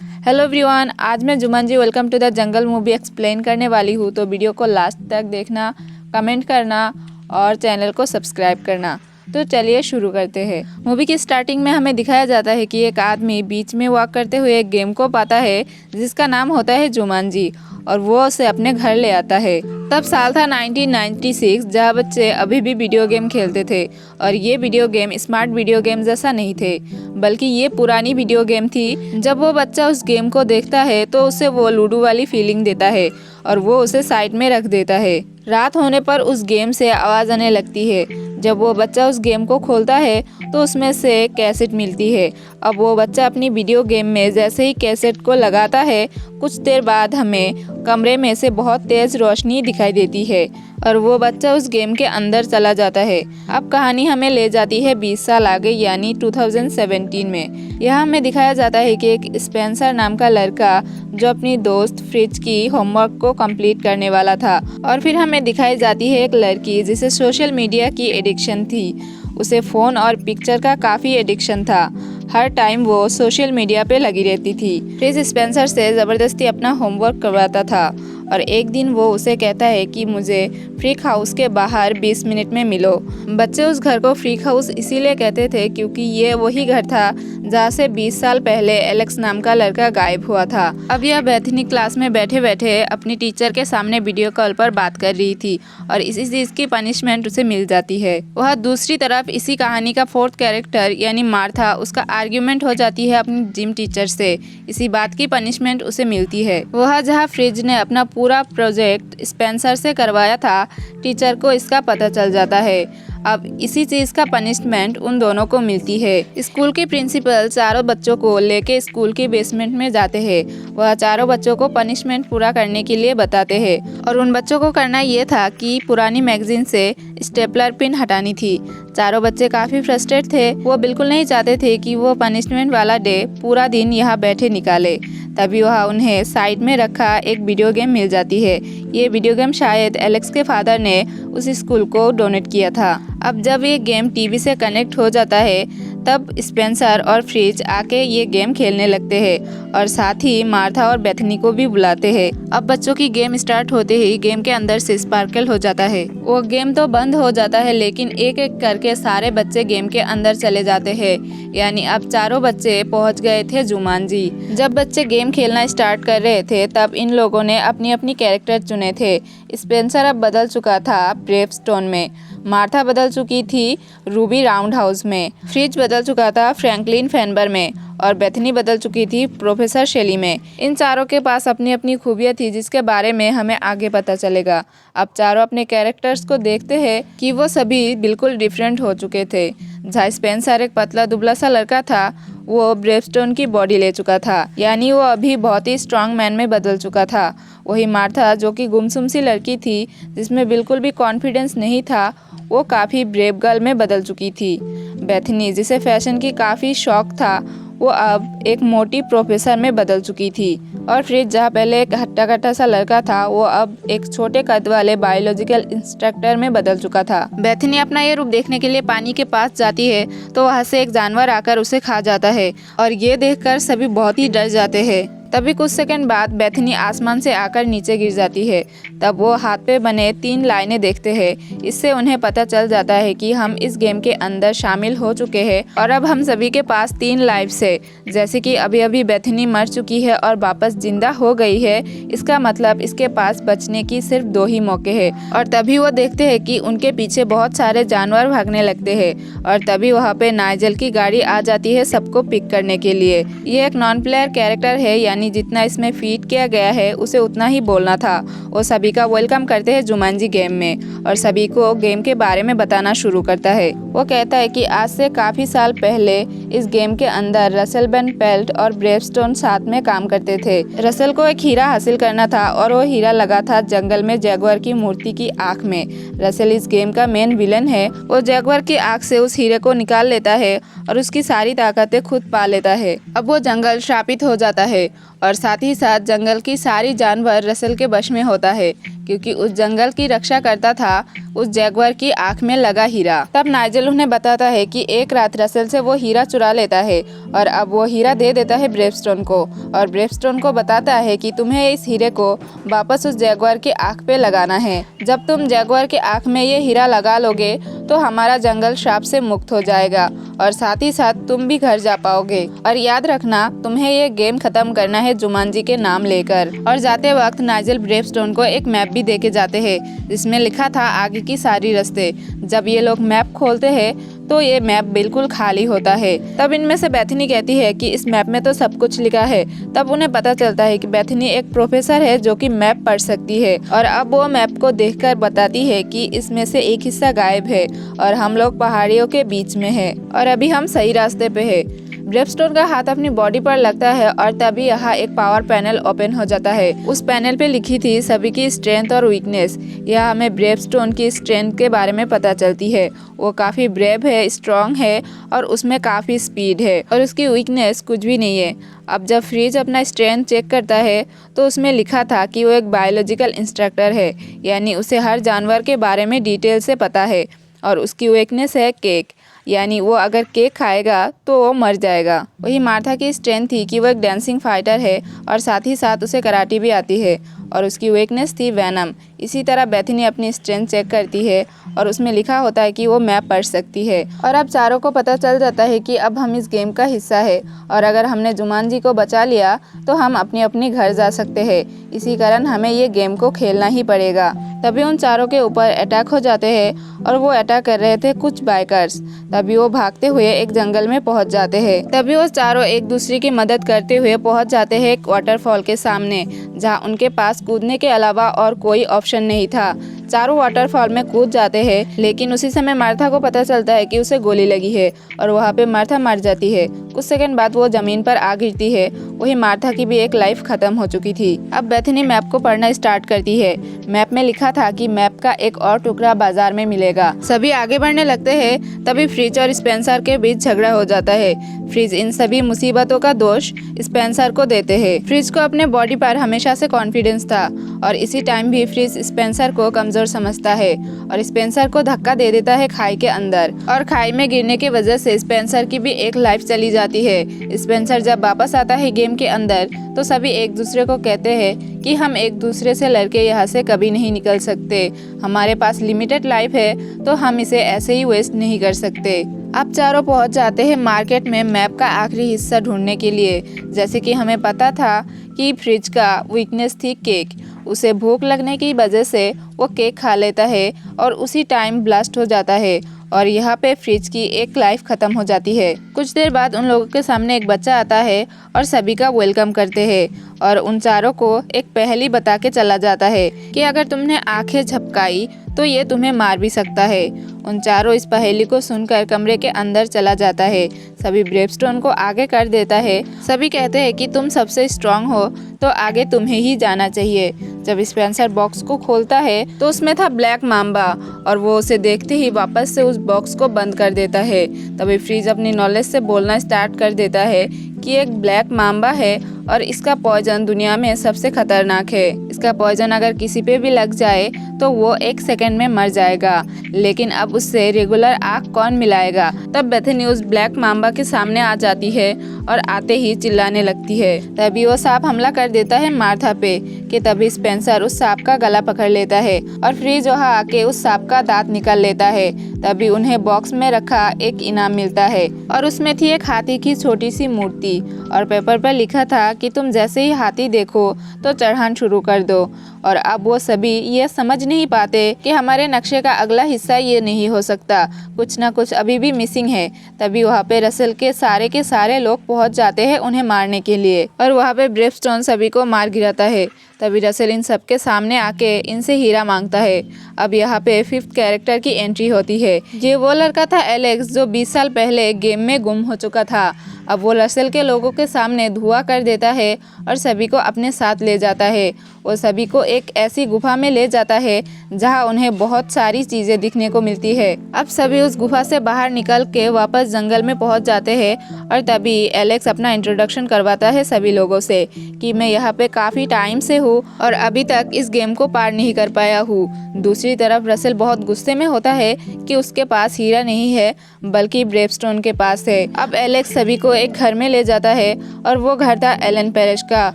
Hello everyone, आज मैं Jumman welcome to the jungle movie explain करने वाली हूँ। तो वीडियो को लास्ट तक देखना, कमेंट करना और चैनल को सब्सक्राइब करना। तो चलिए शुरू करते हैं। मूवी की स्टार्टिंग में हमें दिखाया जाता है कि एक आदमी बीच में वॉक करते हुए एक गेम को पाता है जिसका नाम होता है जुमांजी, और वो उसे अपने घर ले आता है। तब साल था 1996, जहाँ बच्चे अभी भी वीडियो गेम खेलते थे, और ये video game smart video game जैसा नहीं थे, बल्कि ये पुरानी वीडियो गेम थी। जब वो बच्चा उस गेम को देखता है तो उसे वो लूडो वाली फीलिंग देता है और वो उसे साइड में रख देता है। रात होने पर उस गेम से आवाज़ आने लगती है। जब वो बच्चा उस गेम को खोलता है तो उसमें से कैसेट मिलती है। अब वो बच्चा अपनी वीडियो गेम में जैसे ही कैसेट को लगाता है, कुछ देर बाद हमें कमरे में से बहुत तेज़ रोशनी दिखाई देती है और वो बच्चा उस गेम के अंदर चला जाता है। अब कहानी हमें ले जाती है 20 साल आगे, यानी 2017 में। यहाँ हमें दिखाया जाता है कि एक स्पेंसर नाम का लड़का जो अपनी दोस्त फ्रिज की होमवर्क को कंप्लीट करने वाला था, और फिर हमें दिखाई जाती है एक लड़की जिसे सोशल मीडिया की एडिक्शन थी। उसे फ़ोन और पिक्चर का काफ़ी एडिक्शन था। हर टाइम वो सोशल मीडिया पे लगी रहती थी। फ्रिज स्पेंसर से ज़बरदस्ती अपना होमवर्क करवाता था, और एक दिन वो उसे कहता है कि मुझे फ्रीक हाउस के बाहर 20 मिनट में मिलो। बच्चे उस घर को फ्रीक हाउस इसीलिए कहते थे क्योंकि ये वही घर था जहाँ से 20 साल पहले एलेक्स नाम का लड़का गायब हुआ था। अब यह बेथनी क्लास में बैठे बैठे अपनी टीचर के सामने वीडियो कॉल पर बात कर रही थी, और इसी चीज़ की पनिशमेंट उसे मिल जाती है। वह दूसरी तरफ इसी कहानी का फोर्थ कैरेक्टर यानी मार्था, उसका आर्ग्यूमेंट हो जाती है अपनी जिम टीचर से। इसी बात की पनिशमेंट उसे मिलती है। वह जहाँ फ्रिज ने अपना पूरा प्रोजेक्ट स्पेंसर से करवाया था, टीचर को इसका पता चल जाता है। अब इसी चीज़ का पनिशमेंट उन दोनों को मिलती है। स्कूल के प्रिंसिपल चारों बच्चों को लेके स्कूल के बेसमेंट में जाते हैं। वह चारों बच्चों को पनिशमेंट पूरा करने के लिए बताते हैं, और उन बच्चों को करना ये था कि पुरानी मैगजीन से स्टेपलर पिन हटानी थी। चारों बच्चे काफ़ी फ्रस्ट्रेट थे। वो बिल्कुल नहीं चाहते थे कि वो पनिशमेंट वाला डे पूरा दिन यहाँ बैठे निकाले। तभी वह उन्हें साइड में रखा एक वीडियो गेम मिल जाती है। ये वीडियो गेम शायद एलेक्स के फादर ने उस स्कूल को डोनेट किया था। अब जब ये गेम टीवी से कनेक्ट हो जाता है, तब स्पेंसर और फ्रिज आके ये गेम खेलने लगते हैं, और साथ ही मार्था और बेथनी को भी बुलाते हैं। अब बच्चों की गेम स्टार्ट होते ही गेम के अंदर से स्पार्कल हो जाता है। वो गेम तो बंद हो जाता है, लेकिन एक एक करके सारे बच्चे गेम के अंदर चले जाते हैं। यानी अब चारों बच्चे पहुंच गए थे जुमांजी। जब बच्चे गेम खेलना स्टार्ट कर रहे थे, तब इन लोगों ने अपनी अपनी कैरेक्टर चुने थे। स्पेंसर अब बदल चुका था ब्रेवस्टोन में, मार्था बदल चुकी थी रूबी राउंड हाउस में, फ्रिज बदल चुका था फ्रैंकलिन फेनबर में, और बेथनी बदल चुकी थी प्रोफेसर शेली में। इन चारों के पास अपनी अपनी खूबियाँ थी जिसके बारे में हमें आगे पता चलेगा। अब चारों अपने कैरेक्टर्स को देखते हैं कि वो सभी बिल्कुल डिफरेंट हो चुके थे। जहाँ स्पेंसर एक पतला दुबला सा लड़का था, वो ब्रेवस्टोन की बॉडी ले चुका था, यानी वो अभी बहुत ही स्ट्रांग मैन में बदल चुका था। वही मार्था जो कि गुमसुम सी लड़की थी जिसमें बिल्कुल भी कॉन्फिडेंस नहीं था, वो काफ़ी ब्रेव गर्ल में बदल चुकी थी। बेथनी जिसे फैशन की काफ़ी शौक था, वो अब एक मोटी प्रोफेसर में बदल चुकी थी। और फ्रिज जहाँ पहले एक हट्टा कट्टा सा लड़का था, वो अब एक छोटे कद वाले बायोलॉजिकल इंस्ट्रक्टर में बदल चुका था। बेथनी अपना ये रूप देखने के लिए पानी के पास जाती है तो वहाँ से एक जानवर आकर उसे खा जाता है, और ये देखकर सभी बहुत ही डर जाते हैं। तभी कुछ सेकंड बाद बेथनी आसमान से आकर नीचे गिर जाती है। तब वो हाथ पे बने 3 लाइनें देखते हैं। इससे उन्हें पता चल जाता है कि हम इस गेम के अंदर शामिल हो चुके हैं, और अब हम सभी के पास 3 लाइफ्स है। जैसे कि अभी अभी बेथनी मर चुकी है और वापस जिंदा हो गई है, इसका मतलब इसके पास बचने की सिर्फ 2 ही मौके हैं। और तभी वो देखते हैं कि उनके पीछे बहुत सारे जानवर भागने लगते हैं, और तभी वहाँ पे नाइजल की गाड़ी आ जाती है सबको पिक करने के लिए। ये एक नॉन प्लेयर कैरेक्टर है, यानी जितना इसमें फीड किया गया है उसे उतना ही बोलना था। वो सभी का वेलकम करते हैं जुमांजी गेम में, और सभी को गेम के बारे में बताना शुरू करता है। वो कहता है कि आज से काफ़ी साल पहले इस गेम के अंदर रसेल बेन पेल्ट और ब्रेवस्टोन साथ में काम करते थे। रसेल को एक हीरा हासिल करना था, और वो हीरा लगा था जंगल में जैगुआर की मूर्ति की आँख में। रसेल इस गेम का मेन विलन है। वो जैगुआर की आँख से उस हीरे को निकाल लेता है और उसकी सारी ताकतें खुद पा लेता है। अब वो जंगल श्रापित हो जाता है, और साथ ही साथ जंगल की सारी जानवर रसेल के वश में होता है, क्योंकि उस जंगल की रक्षा करता था उस जैगुआर की आंख में लगा हीरा। तब नाइजेल उन्हें बताता है कि एक रात रसेल से वो हीरा चुरा लेता है और अब वो हीरा दे देता है ब्रेवस्टोन को, और ब्रेवस्टोन को बताता है कि तुम्हें इस हीरे को वापस उस जैगुआर की आंख पे लगाना है। जब तुम जैगुआर की आंख में ये हीरा लगा लोगे तो हमारा जंगल श्राप से मुक्त हो जाएगा और साथ ही साथ तुम भी घर जा पाओगे। और याद रखना, तुम्हें ये गेम खत्म करना है जुमांजी के नाम लेकर। और जाते वक्त नाइजेल ब्रेवस्टोन को एक मैप भी देके जाते हैं जिसमें लिखा था आगे की सारी रास्ते। जब ये लोग मैप खोलते हैं तो ये मैप बिल्कुल खाली होता है। तब इनमें से बेथनी कहती है कि इस मैप में तो सब कुछ लिखा है। तब उन्हें पता चलता है कि बेथनी एक प्रोफेसर है जो कि मैप पढ़ सकती है और अब वो मैप को देखकर बताती है कि इसमें से एक हिस्सा गायब है और हम लोग पहाड़ियों के बीच में है और अभी हम सही रास्ते पे है। ब्रेवस्टोन का हाथ अपनी बॉडी पर लगता है और तभी यहाँ एक पावर पैनल ओपन हो जाता है। उस पैनल पे लिखी थी सभी की स्ट्रेंथ और वीकनेस। यह हमें ब्रेवस्टोन की स्ट्रेंथ के बारे में पता चलती है। वो काफ़ी ब्रेव है, स्ट्रॉन्ग है और उसमें काफ़ी स्पीड है। और उसकी वीकनेस कुछ भी नहीं है। अब जब फ्रीज अपना स्ट्रेंथ चेक करता है तो उसमें लिखा था कि वो एक बायोलॉजिकल इंस्ट्रक्टर है, यानी उसे हर जानवर के बारे में डिटेल से पता है। और उसकी वीकनेस है केक, यानी वो अगर केक खाएगा तो वो मर जाएगा। वही मार्था की स्ट्रेंथ थी कि वो एक डांसिंग फाइटर है और साथ ही साथ उसे कराटे भी आती है। और उसकी वीकनेस थी वैनम। इसी तरह बेथनी अपनी स्ट्रेंथ चेक करती है और उसमें लिखा होता है कि वो मैप पढ़ सकती है। और अब चारों को पता चल जाता है कि अब हम इस गेम का हिस्सा है और अगर हमने जुमांजी को बचा लिया तो हम अपनी अपनी घर जा सकते हैं। इसी कारण हमें ये गेम को खेलना ही पड़ेगा। तभी उन चारों के ऊपर अटैक हो जाते हैं और वो अटैक कर रहे थे कुछ बाइकर्स। तभी वो भागते हुए एक जंगल में पहुंच जाते हैं। तभी वो चारों एक दूसरे की मदद करते हुए पहुंच जाते हैं एक वाटरफॉल के सामने, जहां उनके पास कूदने के अलावा और कोई ऑप्शन नहीं था। चारों वाटरफॉल में कूद जाते हैं, लेकिन उसी समय मार्था को पता चलता है कि उसे गोली लगी है और वहाँ पे मार्था मर जाती है। कुछ सेकंड बाद वो जमीन पर आ गिरती है। वही मार्था की भी एक लाइफ खत्म हो चुकी थी। अब बेथनी मैप को पढ़ना स्टार्ट करती है। मैप में लिखा था कि मैप का एक और टुकड़ा बाजार में मिलेगा। सभी आगे बढ़ने लगते हैं। तभी फ्रिज और स्पेंसर के बीच झगड़ा हो जाता है। फ्रिज इन सभी मुसीबतों का दोष स्पेंसर को देते हैं। फ्रिज को अपने बॉडी पर हमेशा से कॉन्फिडेंस था और इसी टाइम भी फ्रिज स्पेंसर को कमजोर समझता है और स्पेंसर को धक्का दे देता है खाई के अंदर। और खाई में गिरने की वजह से स्पेंसर की भी एक लाइफ चली जाती है। स्पेंसर जब वापस आता है गेम के अंदर तो सभी एक दूसरे को कहते हैं कि हम एक दूसरे से लड़के यहाँ से कभी नहीं निकल सकते। हमारे पास लिमिटेड लाइफ है तो हम इसे ऐसे ही वेस्ट नहीं कर सकते। अब चारों पहुंच जाते हैं मार्केट में मैप का आखिरी हिस्सा ढूंढने के लिए। जैसे कि हमें पता था कि फ्रिज का वीकनेस थी केक। उसे भूख लगने की वजह से वो केक खा लेता है और उसी टाइम ब्लास्ट हो जाता है और यहाँ पे फ्रिज की एक लाइफ खत्म हो जाती है। कुछ देर बाद उन लोगों के सामने एक बच्चा आता है और सभी का वेलकम करते हैं और उन चारों को एक पहेली बता के चला जाता है कि अगर तुमने आंखें झपकाई तो ये तुम्हें मार भी सकता है। उन चारों इस पहेली को सुनकर कमरे के अंदर चला जाता है। सभी ब्रेवस्टोन को आगे कर देता है। सभी कहते हैं कि तुम सबसे स्ट्रांग हो तो आगे तुम्हें ही जाना चाहिए। जब स्पेंसर बॉक्स को खोलता है तो उसमें था ब्लैक माम्बा और वो उसे देखते ही वापस से उस बॉक्स को बंद कर देता है। तभी फ्रीज अपनी नॉलेज से बोलना स्टार्ट कर देता है कि एक ब्लैक माम्बा है और इसका पॉइजन दुनिया में सबसे खतरनाक है। इसका पॉइजन अगर किसी पे भी लग जाए तो वो 1 सेकंड में मर जाएगा, लेकिन अब उससे रेगुलर आँख कौन मिलाएगा। तब बेथनी उस ब्लैक माम्बा के सामने आ जाती है और आते ही चिल्लाने लगती है। तभी वो सांप हमला कर देता है मार्था पे कि तभी स्पेंसर उस सांप का गला पकड़ लेता है और फ्रीज वहाँ आके उस सांप का दांत निकाल लेता है। तभी उन्हें बॉक्स में रखा एक इनाम मिलता है और उसमें थी एक हाथी की छोटी सी मूर्ति और पेपर पर लिखा था कि तुम जैसे ही हाथी देखो तो चढ़ान शुरू कर दो। और अब वो सभी ये समझ नहीं पाते कि हमारे नक्शे का अगला हिस्सा ये नहीं हो सकता, कुछ ना कुछ अभी भी मिसिंग है। तभी वहाँ पे रसेल के सारे लोग पहुँच जाते हैं उन्हें मारने के लिए और वहाँ पे ब्रेवस्टोन सभी को मार गिराता है। तभी रसेल इन सबके सामने आके इनसे हीरा मांगता है। अब यहाँ पे 5th कैरेक्टर की एंट्री होती है। ये वो लड़का था एलेक्स जो 20 साल पहले गेम में गुम हो चुका था। अब वो रसेल के लोगों के सामने धुआं कर देता है और सभी को अपने साथ ले जाता है। वो सभी को एक ऐसी गुफा में ले जाता है जहां उन्हें बहुत सारी चीज़ें दिखने को मिलती है। अब सभी उस गुफा से बाहर निकल के वापस जंगल में पहुंच जाते हैं और तभी एलेक्स अपना इंट्रोडक्शन करवाता है सभी लोगों से कि मैं यहाँ पे काफ़ी टाइम से हूँ और अभी तक इस गेम को पार नहीं कर पाया हूँ। दूसरी तरफ रसेल बहुत गुस्से में होता है कि उसके पास हीरा नहीं है बल्कि ब्रेवस्टोन के पास है। अब एलेक्स सभी को एक घर में ले जाता है और वो घर था एलन पेरिस का।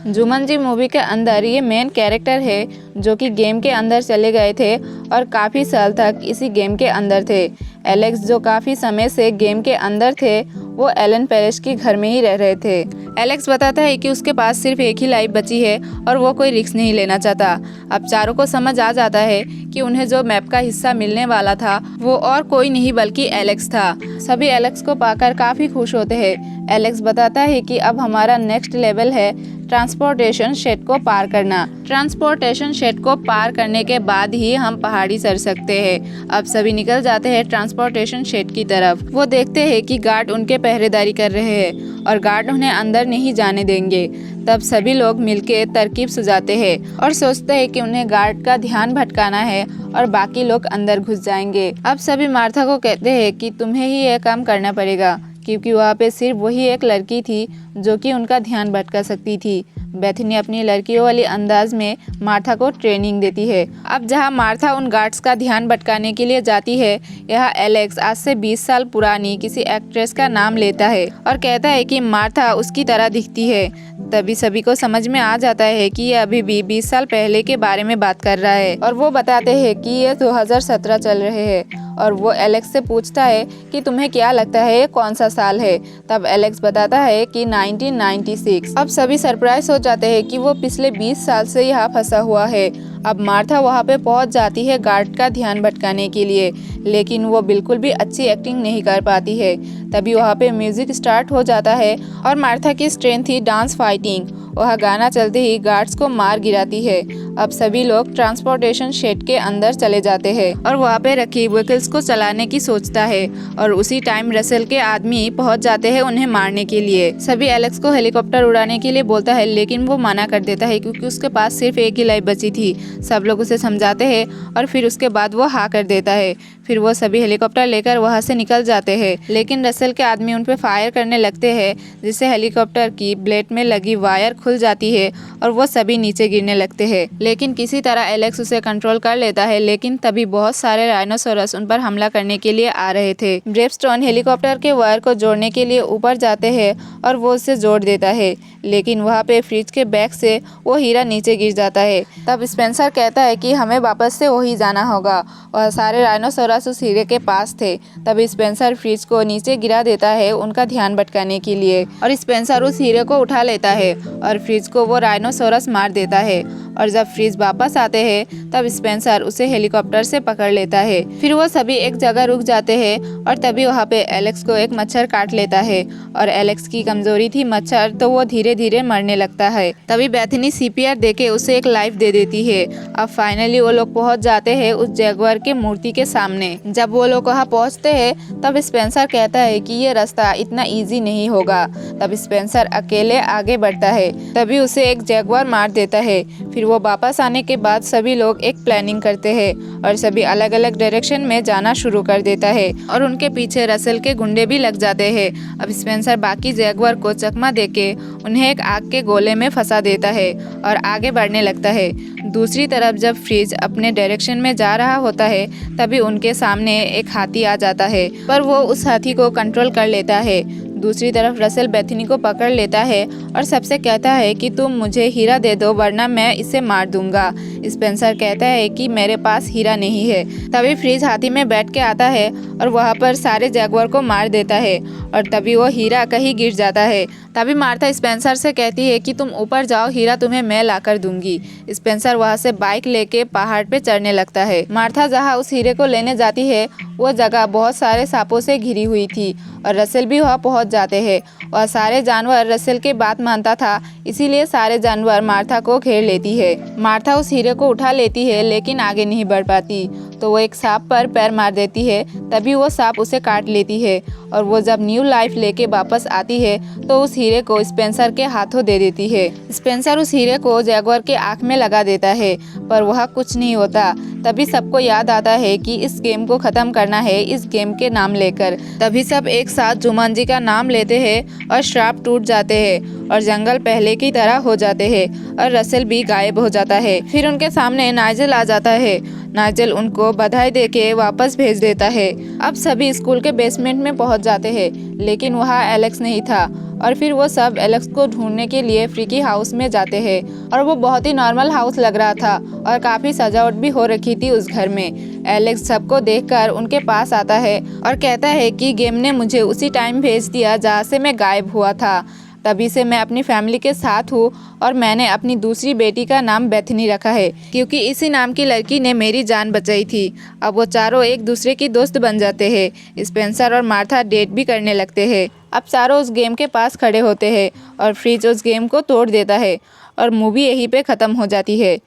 जुमंजी मूवी के अंदर ये मेन कैरेक्टर है जो कि गेम के अंदर चले गए थे और काफ़ी साल तक इसी गेम के अंदर थे। एलेक्स जो काफ़ी समय से गेम के अंदर थे वो एलन पेरिस के घर में ही रह रहे थे। एलेक्स बताता है कि उसके पास सिर्फ एक ही लाइफ बची है और वो कोई रिस्क नहीं लेना चाहता। अब चारों को समझ आ जाता है कि उन्हें जो मैप का हिस्सा मिलने वाला था वो और कोई नहीं बल्कि एलेक्स था। सभी एलेक्स को पाकर काफ़ी खुश होते हैं। एलेक्स बताता है कि अब हमारा नेक्स्ट लेवल है ट्रांसपोर्टेशन शेड को पार करना। ट्रांसपोर्टेशन शेड को पार करने के बाद ही हम पहाड़ी चढ़ सकते हैं। अब सभी निकल जाते हैं ट्रांसपोर्टेशन शेड की तरफ। वो देखते हैं कि गार्ड उनके पहरेदारी कर रहे हैं और गार्ड उन्हें अंदर नहीं जाने देंगे। तब सभी लोग मिलके तरकीब सुझाते हैं और सोचते हैं कि उन्हें गार्ड का ध्यान भटकाना है और बाकी लोग अंदर घुस जाएंगे। अब सभी मार्था को कहते हैं कि तुम्हें ही यह काम करना पड़ेगा क्योंकि वहाँ पे सिर्फ वही एक लड़की थी जो कि उनका ध्यान भटका सकती थी। बेथनी अपनी लड़कियों वाली अंदाज में मार्था को ट्रेनिंग देती है। अब जहाँ मार्था उन गार्ड्स का ध्यान भटकाने के लिए जाती है, यहाँ एलेक्स आज से 20 साल पुरानी किसी एक्ट्रेस का नाम लेता है और कहता है कि मार्था उसकी तरह दिखती है। तभी सभी को समझ में आ जाता है कि ये अभी भी 20 साल पहले के बारे में बात कर रहा है और वो बताते हैं कि ये 2017 चल रहे हैं। और वो एलेक्स से पूछता है कि तुम्हें क्या लगता है ये कौन सा साल है। तब एलेक्स बताता है कि 1996। अब सभी सरप्राइज हो जाते हैं कि वो पिछले 20 साल से यहाँ फंसा हुआ है। अब मार्था वहाँ पे पहुँच जाती है गार्ड का ध्यान भटकाने के लिए, लेकिन वो बिल्कुल भी अच्छी एक्टिंग नहीं कर पाती है। तभी वहाँ पे म्यूजिक स्टार्ट हो जाता है और मार्था की स्ट्रेंथ थी डांस फाइटिंग। वह गाना चलते ही गार्ड्स को मार गिराती है। अब सभी लोग ट्रांसपोर्टेशन शेड के अंदर चले जाते हैं और वहाँ पे रखी व्हीकल्स को चलाने की सोचता है और उसी टाइम रसेल के आदमी पहुँच जाते हैं उन्हें मारने के लिए। सभी एलेक्स को हेलीकॉप्टर उड़ाने के लिए बोलता है लेकिन वो मना कर देता है क्योंकि उसके पास सिर्फ एक ही लाइफ बची थी। सब लोग उसे समझाते हैं और फिर उसके बाद वो हाँ कर देता है। फिर वो सभी हेलीकॉप्टर लेकर वहाँ से निकल जाते हैं, लेकिन रसेल के आदमी उन पर फायर करने लगते हैं जिससे हेलीकॉप्टर की ब्लेड में लगी वायर खुल जाती है और वो सभी नीचे गिरने लगते हैं। लेकिन किसी तरह एलेक्स उसे कंट्रोल कर लेता है। लेकिन तभी बहुत सारे राइनोसोरस उन पर हमला करने के लिए आ रहे थे। ब्रेवस्टोन हेलीकॉप्टर के वायर को जोड़ने के लिए ऊपर जाते हैं और वो उसे जोड़ देता है, लेकिन वहाँ पे फ्रिज के बैग से वो हीरा नीचे गिर जाता है। तब स्पेंसर कहता है कि हमें वापस से वही जाना होगा और सारे राइनोसोरस उस हीरे के पास थे। तब स्पेंसर फ्रिज को नीचे गिरा देता है उनका ध्यान भटकाने के लिए और स्पेंसर उस हीरे को उठा लेता है और फ्रिज को वो राइनोसोरस मार देता है। और जब फ्रिज वापस आते हैं तब स्पेंसर उसे हेलीकॉप्टर से पकड़ लेता है। फिर वो सभी एक जगह रुक जाते हैं और तभी वहाँ पे एलेक्स को एक मच्छर काट लेता है और एलेक्स की कमजोरी थी मच्छर, तो वो धीरे धीरे मरने लगता है। तभी बेथनी सीपीआर देके उसे एक लाइफ दे देती है। अब फाइनली वो लोग पहुँच जाते हैं उस जैगुआर के मूर्ति के सामने। जब वो लोग वहाँ पहुँचते हैं तब स्पेंसर कहता है कि ये रास्ता इतना ईजी नहीं होगा। तब स्पेंसर अकेले आगे बढ़ता है, तभी उसे एक जैगुआर मार देता है। फिर वो वापस आने के बाद सभी लोग एक प्लानिंग करते हैं और सभी अलग अलग डायरेक्शन में जाना शुरू कर देता है और उनके पीछे रसेल के गुंडे भी लग जाते हैं। अब स्पेंसर बाकी जैगुआर को चकमा देके उन्हें एक आग के गोले में फंसा देता है और आगे बढ़ने लगता है। दूसरी तरफ जब फ्रिज अपने डायरेक्शन में जा रहा होता है तभी उनके सामने एक हाथी आ जाता है, पर वो उस हाथी को कंट्रोल कर लेता है। दूसरी तरफ रसेल बेथनी को पकड़ लेता है और सबसे कहता है कि तुम मुझे हीरा दे दो वरना मैं इसे मार दूंगा। स्पेंसर कहता है कि मेरे पास हीरा नहीं है। तभी फ्रिज हाथी में बैठ के आता है और वहाँ पर सारे जैगुआर को मार देता है और तभी वो हीरा कहीं गिर जाता है। तभी मार्था स्पेंसर से कहती है कि तुम ऊपर जाओ, हीरा तुम्हें मैं लाकर दूंगी। स्पेंसर वहाँ से बाइक लेके पहाड़ पे चढ़ने लगता है। मार्था जहाँ उस हीरे को लेने जाती है वो जगह बहुत सारे सांपों से घिरी हुई थी और रसेल भी वहाँ पहुँच जाते हैं और सारे जानवर रसेल की बात मानता था, इसीलिए सारे जानवर मार्था को घेर लेती है। मार्था उस हीरे को उठा लेती है लेकिन आगे नहीं बढ़ पाती। तो वो एक सांप पर पैर मार देती है, तभी वो सांप उसे काट लेती है और वो जब न्यू लाइफ लेके वापस आती है तो उस हीरे को स्पेंसर के हाथों दे देती है। स्पेंसर उस हीरे को जैगुआर के आँख में लगा देता है पर वह कुछ नहीं होता। तभी सबको याद आता है कि इस गेम को ख़त्म करना है इस गेम के नाम लेकर। तभी सब एक साथ जुमांजी का नाम लेते हैं और श्राप टूट जाते हैं और जंगल पहले की तरह हो जाते हैं और रसेल भी गायब हो जाता है। फिर उनके सामने नाइजेल आ जाता है। नाइजेल उनको बधाई देके वापस भेज देता है। अब सभी स्कूल के बेसमेंट में पहुंच जाते हैं लेकिन वहाँ एलेक्स नहीं था और फिर वो सब एलेक्स को ढूंढने के लिए फ्रीकी हाउस में जाते हैं और वो बहुत ही नॉर्मल हाउस लग रहा था और काफ़ी सजावट भी हो रखी थी उस घर में। एलेक्स सबको देखकर उनके पास आता है और कहता है कि गेम ने मुझे उसी टाइम भेज दिया जहाँ से मैं गायब हुआ था। तभी से मैं अपनी फैमिली के साथ हूँ और मैंने अपनी दूसरी बेटी का नाम बेथनी रखा है क्योंकि इसी नाम की लड़की ने मेरी जान बचाई थी। अब वो चारों एक दूसरे की दोस्त बन जाते हैं। स्पेंसर और मार्था डेट भी करने लगते हैं। अब चारों उस गेम के पास खड़े होते हैं और फ्रिज उस गेम को तोड़ देता है और मूवी यहीं पे ख़त्म हो जाती है।